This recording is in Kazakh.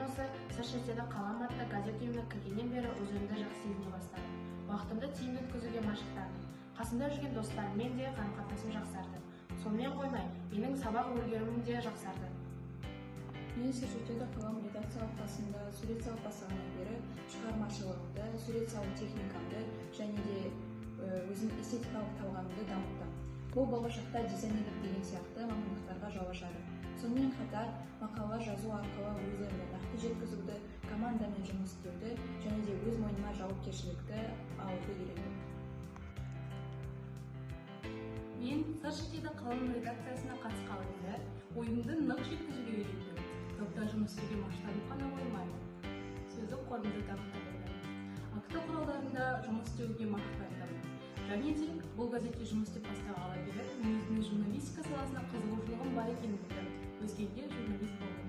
осы СШС-де қалам атты газет үйіне кіргеннен бері өзімді жақсы сезіне бастадым. Уақытымды тиімді өткізуге машықтандым. Қасымда жүрген достарыммен де қарым-қатынасым жақсарды. Сонымен қоймай, менің сабақ үлгерімім де жақсарды. Мен СШС-де қалам редакциялық басында сурет салып бастағаннан бері шығармашылықты, сурет салу техникамды және де өзім эстетикалық талғамымды дамыттым. Бұл болашақта дизайнерлік деген сияқты мамандықтарға жол ашады. Сонымен қатар мақала жазу арқылы өзімді нақты жеткізуді, командамен жұмыс істеуді және де өз мойныма жауапкершілікті алуды үйрендім. Мен СШС-де қалам редакциясына қатысқалы бері ойымды нық жеткізуге үйрендім. Топта жұмыс істеуге машықтанып қана қоймаймын. Сөздік қорымды дамытып, акты құралдарында жұмыс істеуге машықтандым. Және де бұл газетте жұмыс істеп бастағалы бері өзімнің журналистика саласына қызығушылығым бар екенін білдім. Өзгеге журналист болдым.